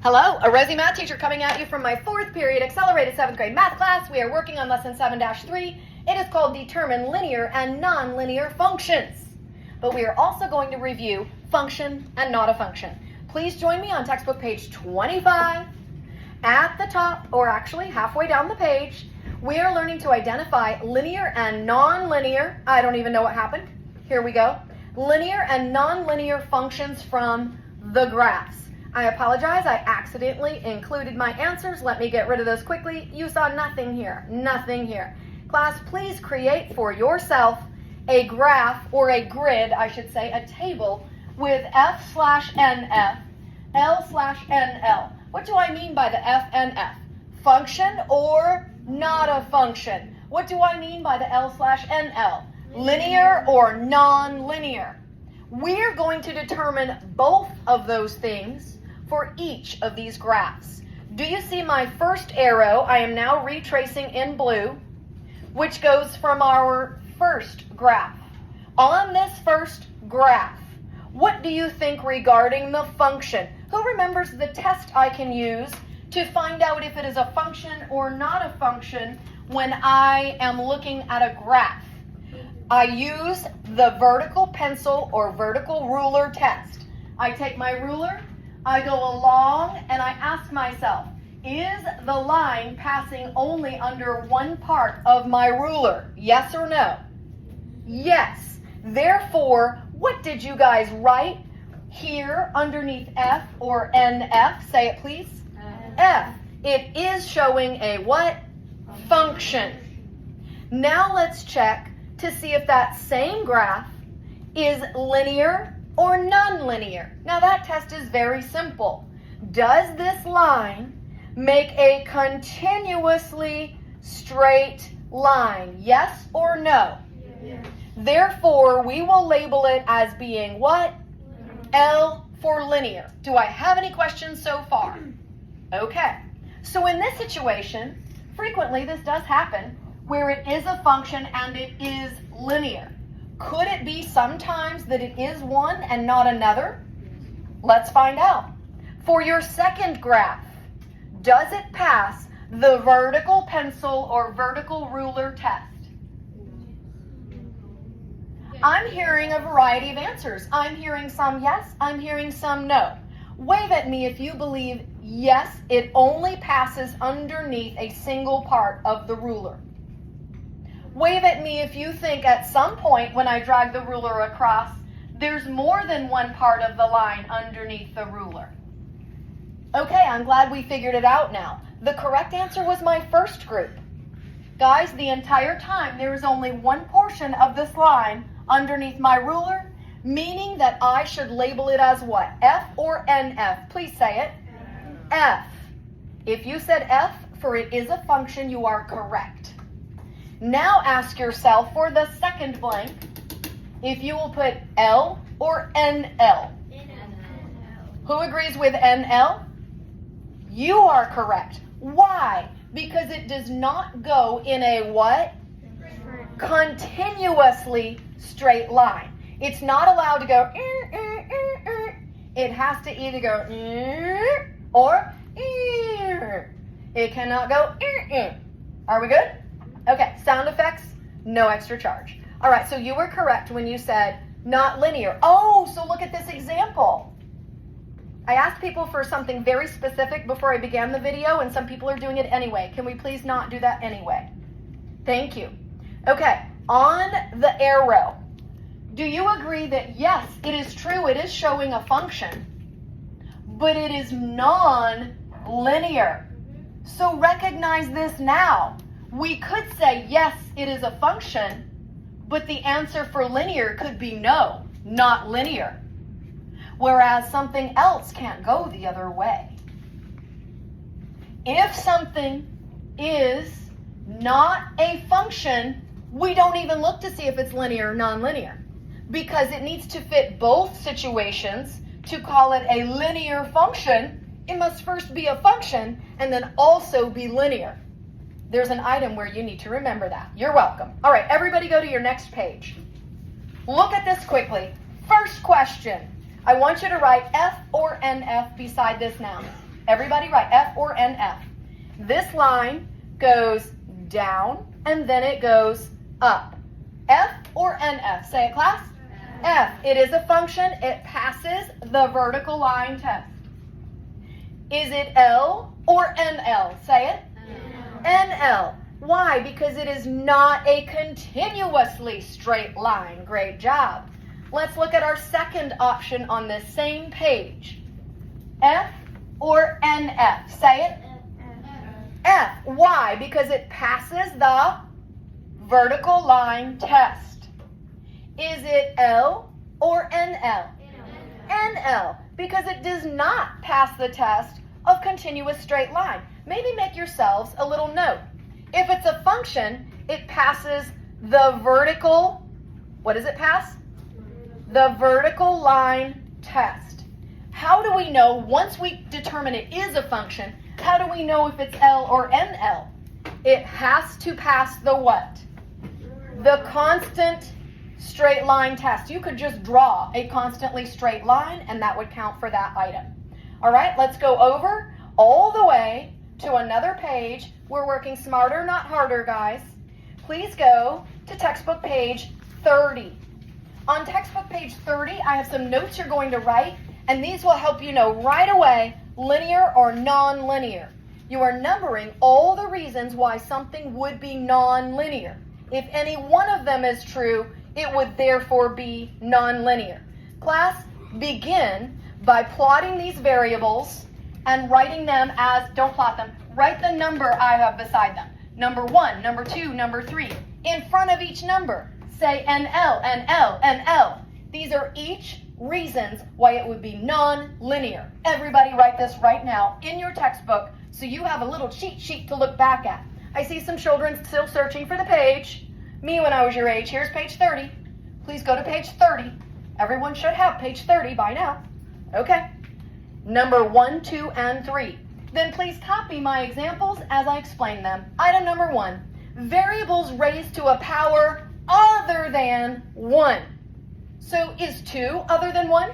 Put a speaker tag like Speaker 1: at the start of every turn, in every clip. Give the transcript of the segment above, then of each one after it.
Speaker 1: Hello, a Resi math teacher coming at you from my 4th period accelerated 7th grade math class. We are working on lesson 7-3. It is called Determine Linear and Nonlinear Functions. But we are also going to review function and not a function. Please join me on textbook page 25. At the top, or actually halfway down the page, we are learning to identify linear and nonlinear. I don't even know what happened. Here we go. Linear and nonlinear functions from the graphs. I apologize, I accidentally included my answers. Let me get rid of those quickly. You saw nothing here, nothing here. Class, please create for yourself a graph, or a grid, I should say, a table with F/NF, L/NL. What do I mean by the F and F? Function or not a function? What do I mean by the L/NL? Linear or non-linear? We're going to determine both of those things for each of these graphs. Do you see my first arrow? I am now retracing in blue, which goes from our first graph. On this first graph, what do you think regarding the function? Who remembers the test I can use to find out if it is a function or not a function when I am looking at a graph? I use the vertical pencil or vertical ruler test. I take my ruler, I go along, and I ask myself, is the line passing only under one part of my ruler? Yes or no? Yes. Therefore, what did you guys write here underneath F or NF? Say it, please. F. It is showing a what? Function. Now let's check to see if that same graph is linear or nonlinear. Now that test is very simple. Does this line make a continuously straight line? Yes or no? Yes. Therefore, we will label it as being what? L for linear. Do I have any questions so far? Okay. So in this situation, frequently this does happen where it is a function and it is linear. Could it be sometimes that it is one and not another? Let's find out. For your second graph, does it pass the vertical pencil or vertical ruler test? I'm hearing a variety of answers. I'm hearing some yes, I'm hearing some no. Wave at me if you believe yes, it only passes underneath a single part of the ruler. Wave at me if you think at some point when I drag the ruler across, there's more than one part of the line underneath the ruler. Okay, I'm glad we figured it out now. The correct answer was my first group. Guys, the entire time there is only one portion of this line underneath my ruler, meaning that I should label it as what? F or NF? Please say it. F. If you said F for it is a function, you are correct. Now ask yourself for the second blank if you will put L or NL. Who agrees with NL? You are correct. Why? Because it does not go in a what? Continuously straight line. It's not allowed to go It has to either go or it cannot go Are we good? Okay, sound effects, no extra charge. All right, so you were correct when you said not linear. Oh, so look at this example. I asked people for something very specific before I began the video, and some people are doing it anyway. Can we please not do that anyway? Thank you. Okay, on the arrow, do you agree that yes, it is true, it is showing a function, but it is non-linear? So recognize this now. We could say, yes, it is a function, but the answer for linear could be no, not linear. Whereas something else can't go the other way. If something is not a function, we don't even look to see if it's linear or nonlinear, because it needs to fit both situations. To call it a linear function, it must first be a function and then also be linear. There's an item where you need to remember that. You're welcome. All right, everybody go to your next page. Look at this quickly. First question. I want you to write F or NF beside this noun. Everybody write F or NF. This line goes down and then it goes up. F or NF? Say it, class. F. It is a function. It passes the vertical line test. Is it L or NL? Say it. NL. Why? Because it is not a continuously straight line. Great job. Let's look at our second option on this same page. F or NF? Say it. F. Why? Because it passes the vertical line test. Is it L or NL? NL. Because it does not pass the test of continuous straight line. Maybe make yourselves a little note. If it's a function, it passes the vertical, what does it pass? The vertical line test. How do we know, once we determine it is a function, how do we know if it's L or NL? It has to pass the what? The constant straight line test. You could just draw a constantly straight line and that would count for that item. All right, let's go over all the way to another page. We're working smarter, not harder, guys. Please go to textbook page 30. On textbook page 30, I have some notes you're going to write, and these will help you know right away linear or non-linear. You are numbering all the reasons why something would be non-linear. If any one of them is true, it would therefore be non-linear. Class, begin by plotting these variables and writing them as, don't plot them, write the number I have beside them. Number 1, number 2, number 3. In front of each number, say NL, NL, NL. These are each reasons why it would be non-linear. Everybody write this right now in your textbook so you have a little cheat sheet to look back at. I see some children still searching for the page. Me when I was your age. Here's page 30. Please go to page 30. Everyone should have page 30 by now. Okay. Number 1, 2, and 3. Then please copy my examples as I explain them. Item number 1. Variables raised to a power other than 1. So is 2 other than 1?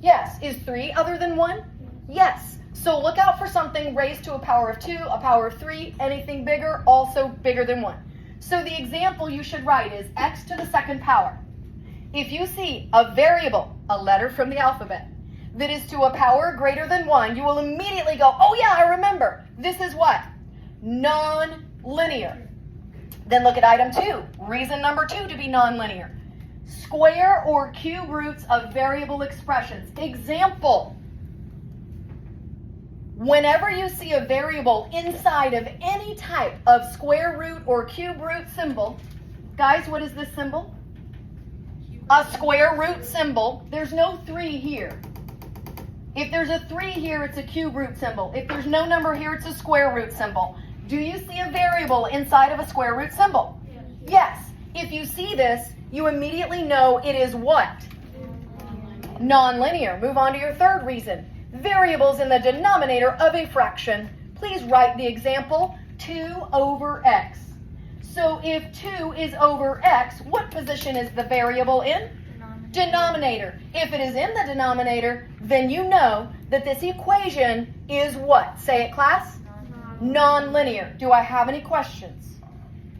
Speaker 1: Yes. Is 3 other than 1? Yes. So look out for something raised to a power of 2, a power of 3, anything bigger, also bigger than 1. So the example you should write is x to the second power. If you see a variable, a letter from the alphabet, that is to a power greater than 1, you will immediately go, oh yeah, I remember. This is what? Non-linear. Then look at item 2. Reason number 2 to be non-linear. Square or cube roots of variable expressions. Example. Whenever you see a variable inside of any type of square root or cube root symbol, guys, what is this symbol? A square root symbol. There's no 3 here. If there's a 3 here, it's a cube root symbol. If there's no number here, it's a square root symbol. Do you see a variable inside of a square root symbol? Yes. If you see this, you immediately know it is what? Non-linear. Move on to your third reason. Variables in the denominator of a fraction. Please write the example 2 over x. So if 2 is over x, what position is the variable in? Denominator. If it is in the denominator, then you know that this equation is what? Say it, class? Non-linear. Do I have any questions?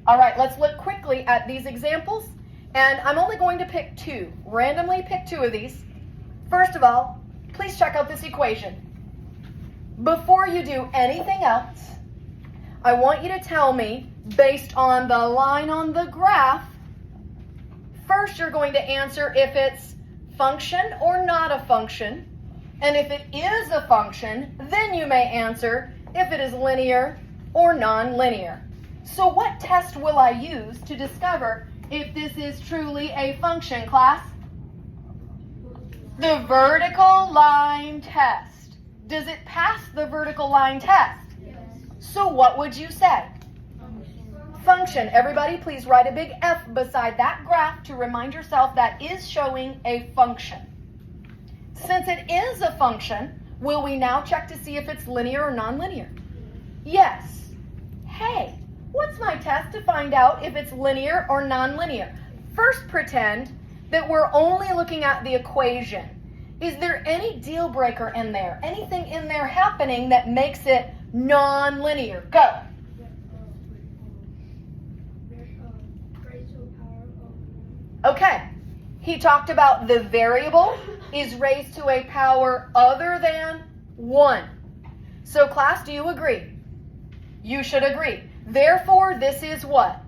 Speaker 1: All right, let's look quickly at these examples. And I'm only going to pick 2. Randomly pick 2 of these. First of all, please check out this equation. Before you do anything else, I want you to tell me, based on the line on the graph, first you're going to answer if it's function or not a function. And if it is a function, then you may answer if it is linear or non-linear. So what test will I use to discover if this is truly a function, class? The vertical line test. Does it pass the vertical line test?
Speaker 2: Yes.
Speaker 1: So what would you say? Function. Everybody please write a big F beside that graph to remind yourself that is showing a function. Since it is a function, will we now check to see if it's linear or non-linear? Yes. Hey, what's my test to find out if it's linear or non-linear? First pretend that we're only looking at the equation. Is there any deal breaker in there? Anything in there happening that makes it non-linear? Go. Okay. He talked about the variable is raised to a power other than 1. So class, do you agree? You should agree. Therefore, this is what?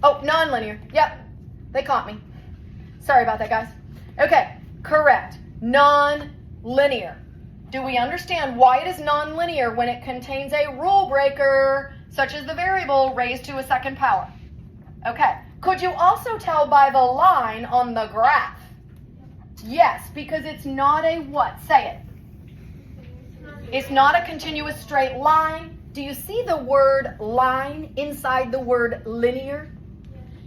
Speaker 1: Oh, non-linear. Yep. They caught me. Sorry about that, guys. Okay, correct. Non-linear. Do we understand why it is non-linear when it contains a rule breaker, such as the variable raised to a second power? Okay. Could you also tell by the line on the graph? Yes, because it's not a what? Say it. It's not a continuous straight line. Do you see the word line inside the word linear?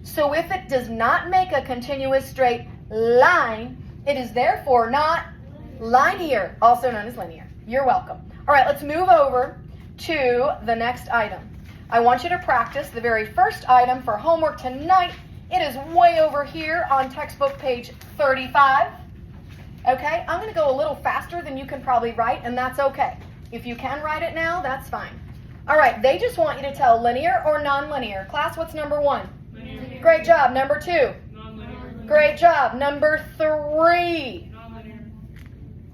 Speaker 1: So if it does not make a continuous straight line, it is therefore not linear, also known as linear. You're welcome. All right, let's move over to the next item. I want you to practice the very first item for homework tonight. It is way over here on textbook page 35. Okay, I'm going to go a little faster than you can probably write, and that's okay. If you can write it now, that's fine. All right, they just want you to tell linear or non-linear. Class, what's number 1? Linear. Great job. Number 2? Non-linear. Great job. Number 3? Non-linear.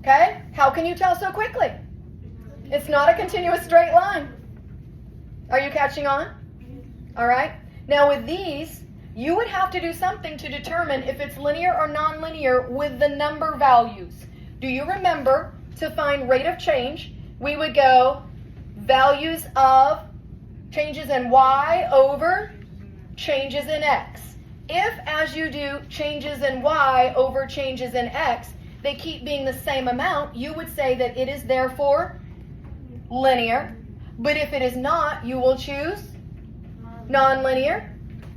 Speaker 1: Okay, how can you tell so quickly? It's not a continuous straight line. Are you catching on? All right. Now with these, you would have to do something to determine if it's linear or non-linear with the number values. Do you remember to find rate of change, we would go values of changes in y over changes in x. If, as you do changes in y over changes in x, they keep being the same amount, you would say that it is therefore linear. But if it is not, you will choose non-linear.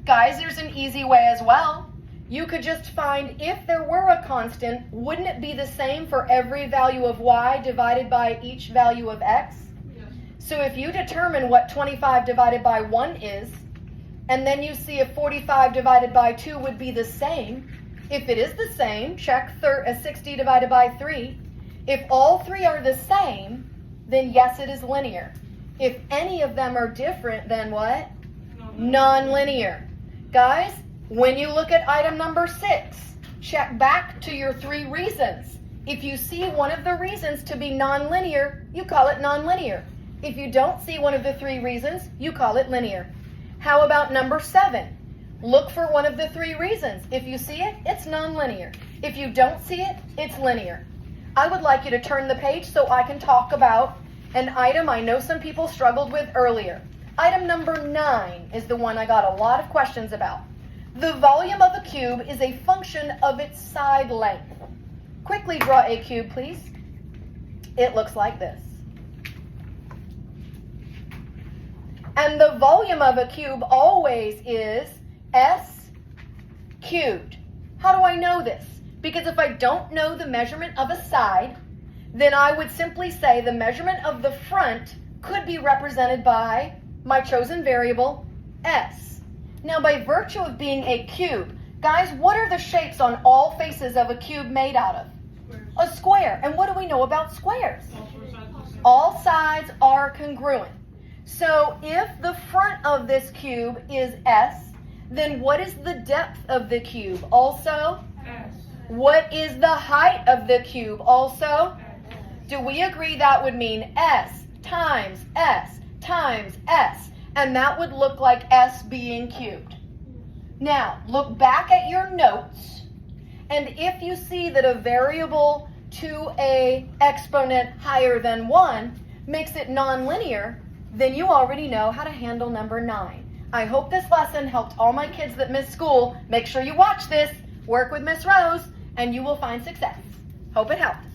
Speaker 1: Guys, there's an easy way as well. You could just find if there were a constant, wouldn't it be the same for every value of y divided by each value of x? Yes. So if you determine what 25 divided by 1 is, and then you see if 45 divided by 2 would be the same, if it is the same, check 60 divided by 3. If all 3 are the same, then yes, it is linear. If any of them are different, then what? Non-linear. Guys, when you look at item number 6, check back to your 3 reasons. If you see one of the reasons to be non-linear, you call it non-linear. If you don't see one of the 3 reasons, you call it linear. How about number 7? Look for one of the 3 reasons. If you see it, it's non-linear. If you don't see it, it's linear. I would like you to turn the page so I can talk about an item I know some people struggled with earlier. Item number 9 is the one I got a lot of questions about. The volume of a cube is a function of its side length. Quickly draw a cube, please. It looks like this. And the volume of a cube always is s cubed. How do I know this? Because if I don't know the measurement of a side, then I would simply say the measurement of the front could be represented by my chosen variable, s. Now, by virtue of being a cube, guys, what are the shapes on all faces of a cube made out of? Squares. A square. And what do we know about squares? All sides are congruent. So if the front of this cube is s, then what is the depth of the cube? Also, s. What is the height of the cube? Also, s. Do we agree that would mean s times s times s, and that would look like s being cubed? Now, look back at your notes, and if you see that a variable to a exponent higher than 1 makes it nonlinear, then you already know how to handle number 9. I hope this lesson helped all my kids that miss school. Make sure you watch this, work with Miss Rose, and you will find success. Hope it helped.